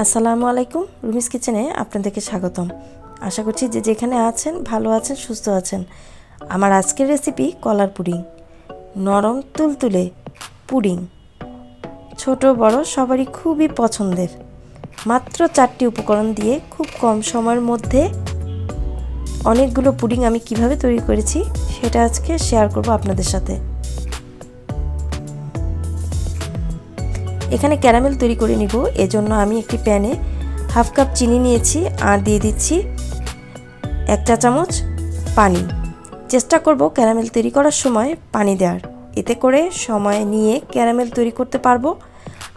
আসসালামু আলাইকুম, রুমিস কিচেনে আপনাদেরকে স্বাগতম। আশা করছি যে যেখানে আছেন ভালো আছেন, সুস্থ আছেন। আমার আজকের রেসিপি কলার পুডিং। নরম তুলতুলে পুডিং, ছোট বড় সবারই খুবই পছন্দের। মাত্র 4টি উপকরণ দিয়ে খুব কম সময়ের মধ্যে অনেকগুলো পুডিং আমি কিভাবে তৈরি করেছি সেটা আজকে শেয়ার করব আপনাদের সাথে। এখানে ক্যারামেল তৈরি করে নিব। এজন্য আমি একটি প্যানে হাফ কাপ চিনি নিয়েছি আর দিয়ে দিচ্ছি 1 চা চামচ পানি। চেষ্টা করব ক্যারামেল তৈরি করার সময় পানি দেওয়ার, এতে করে সময় নিয়ে ক্যারামেল তৈরি করতে পারবো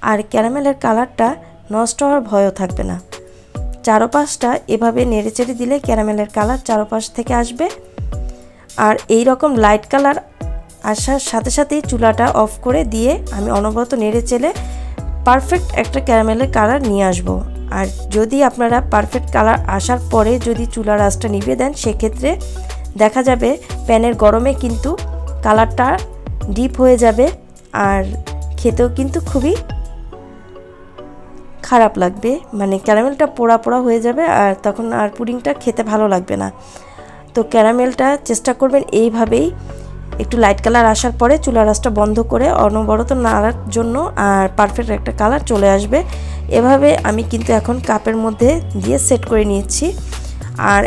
আর ক্যারামেলের কালারটা নষ্ট হওয়ার ভয়ও থাকবে না। চারপাশটা এভাবে নেড়েচেড়ে দিলে ক্যারামেলের কালার চারপাশ থেকে আসবে। আর এই রকম লাইট কালার আসার সাথে সাথেই চুলাটা অফ করে দিয়ে আমি অনবরত নেড়েচেড়ে পারফেক্ট একটা ক্যারামেলের কালার নিয়ে আসব। আর যদি আপনারা পারফেক্ট কালার আসার পরে যদি চুলার আঁচটা নিভিয়ে দেন, সেক্ষেত্রে দেখা যাবে প্যানের গরমে কিন্তু কালারটা ডিপ হয়ে যাবে আর খেতেও কিন্তু খুবই খারাপ লাগবে, মানে ক্যারামেলটা পোড়া পোড়া হয়ে যাবে আর তখন আর পুডিংটা খেতে ভালো লাগবে না। তো ক্যারামেলটা চেষ্টা করবেন এইভাবেই একটু লাইট কালার আসার পরে চুলার আঁচটা বন্ধ করে অনবরত নাড়ার জন্য, আর পারফেক্ট একটা কালার চলে আসবে। এভাবে আমি কিন্তু এখন কাপের মধ্যে দিয়ে সেট করে নিয়েছি আর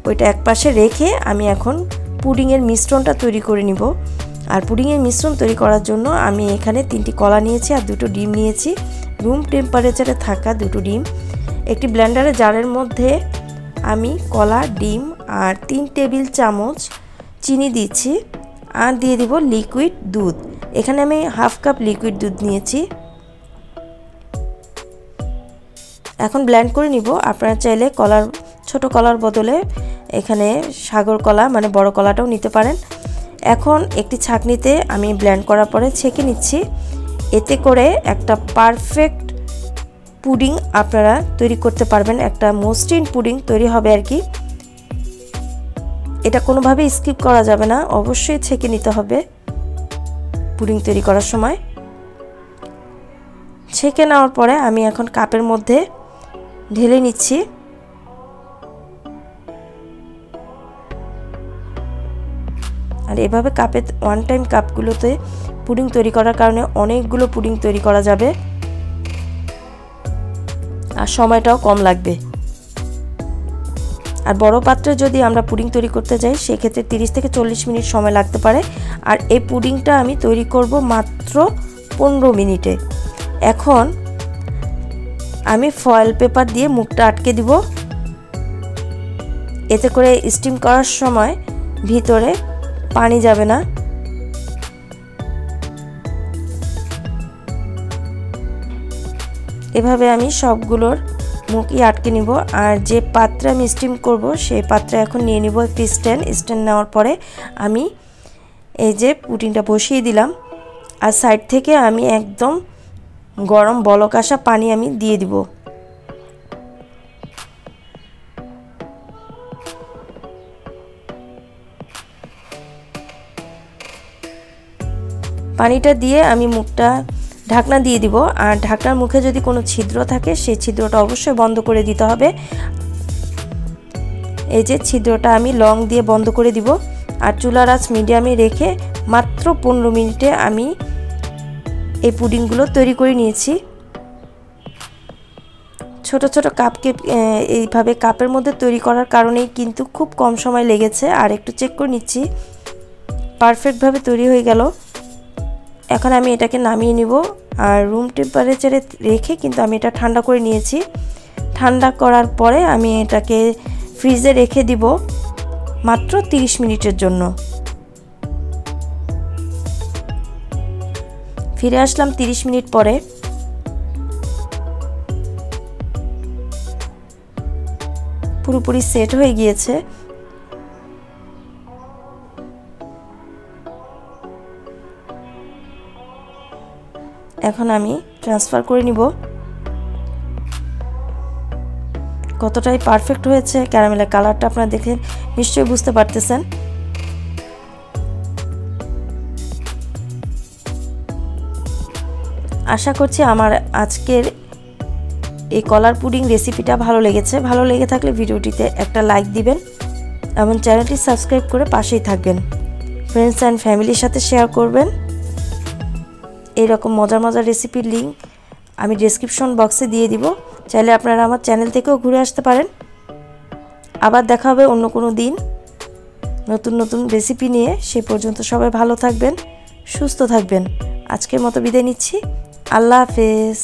ওইটা একপাশে রেখে আমি এখন পুডিংয়ের মিশ্রণটা তৈরি করে নিব। আর পুডিংয়ের মিশ্রণ তৈরি করার জন্য আমি এখানে 3টি কলা নিয়েছি আর 2টো ডিম নিয়েছি, রুম টেম্পারেচারে থাকা 2টো ডিম। একটি ব্লেন্ডারের জারের মধ্যে আমি কলা, ডিম আর 3 টেবিল চামচ চিনি দিচ্ছি আর দিয়ে দিব লিকুইড দুধ। এখানে আমি হাফ কাপ লিকুইড দুধ নিয়েছি। এখন ব্লেন্ড করে নিব। আপনারা চাইলে কলার, ছোট কলার বদলে এখানে সাগর কলা মানে বড় কলাটাও নিতে পারেন। এখন একটি ছাঁকনিতে আমি ব্লেন্ড করার পরে ছেঁকে নিচ্ছি। এতে করে একটা পারফেক্ট পুডিং আপনারা তৈরি করতে পারবেন, একটা মসৃণ পুডিং তৈরি হবে আর কি। এটা কোনোভাবেই স্কিপ করা যাবে না, অবশ্যই ছেঁকে নিতে হবে পুডিং তৈরি করার সময়। ছেঁকে নেওয়ার পরে আমি এখন কাপের মধ্যে ঢেলে নিচ্ছি। আর এভাবে কাপে ওয়ান টাইম কাপগুলোতে পুডিং তৈরি করার কারণে অনেকগুলো পুডিং তৈরি করা যাবে আর সময়টাও কম লাগবে। আর বড় পাত্রে যদি আমরা পুডিং তৈরি করতে যাই সেক্ষেত্রে 30 থেকে 40 মিনিট সময় লাগতে পারে। আর এই পুডিংটা আমি তৈরি করব মাত্র 15 মিনিটে। এখন আমি ফয়েল পেপার দিয়ে মুখটা আটকে দিব, এতে করে স্টিম করার সময় ভিতরে পানি যাবে না। এভাবে আমি সবগুলোর মুখই আটকে নিব। আর যে পাত্রে আমি স্টিম করব সেই পাত্রে এখন নিয়ে নিব একটি স্ট্যান্ড নেওয়ার পরে আমি এই যে পুডিংটা বসিয়ে দিলাম আর সাইড থেকে আমি একদম গরম বলক আসা পানি আমি দিয়ে দিব। পানিটা দিয়ে আমি মুখটা ঢাকনা দিয়ে দিব। আর ঢাকনার মুখে যদি কোনো ছিদ্র থাকে সেই ছিদ্রটা অবশ্যই বন্ধ করে দিতে হবে। এই যে ছিদ্রটা আমি লং দিয়ে বন্ধ করে দিব। আর চুলার আঁচ মিডিয়ামে রেখে মাত্র 15 মিনিটে আমি এই পুডিংগুলো তৈরি করে নিয়েছি। ছোট ছোট কাপকে এইভাবে কাপের মধ্যে তৈরি করার কারণেই কিন্তু খুব কম সময় লেগেছে। আর একটু চেক করে নিচ্ছি, পারফেক্টভাবে তৈরি হয়ে গেল। এখন আমি এটাকে নামিয়ে নিব আর রুম টেম্পারেচারে রেখে কিন্তু আমি এটা ঠান্ডা করে নিয়েছি। ঠান্ডা করার পরে আমি এটাকে ফ্রিজে রেখে দিব মাত্র 30 মিনিটের জন্য। ফিরে আসলাম 30 মিনিট পরে। পুরোপুরি সেট হয়ে গিয়েছে। এখন আমি ট্রান্সফার করে নিব। কতটাই পারফেক্ট হয়েছে, ক্যারামেলের কালারটা আপনারা দেখে নিশ্চয়ই বুঝতে পারতেছেন। আশা করছি আমার আজকের এই কলার পুডিং রেসিপিটা ভালো লেগেছে, ভালো লেগে থাকলে ভিডিওটিতে একটা লাইক দিবেন এবং চ্যানেলটি সাবস্ক্রাইব করে পাশেই থাকবেন। ফ্রেন্ডস অ্যান্ড ফ্যামিলির সাথে শেয়ার করবেন। এইরকম মজার মজার রেসিপির লিঙ্ক আমি ডেসক্রিপশন বক্সে দিয়ে দিব, চাইলে আপনারা আমার চ্যানেল থেকেও ঘুরে আসতে পারেন। আবার দেখা হবে অন্য কোনো দিন নতুন নতুন রেসিপি নিয়ে। সে পর্যন্ত সবাই ভালো থাকবেন, সুস্থ থাকবেন। আজকের মতো বিদায় নিচ্ছি। আল্লাহ হাফেজ।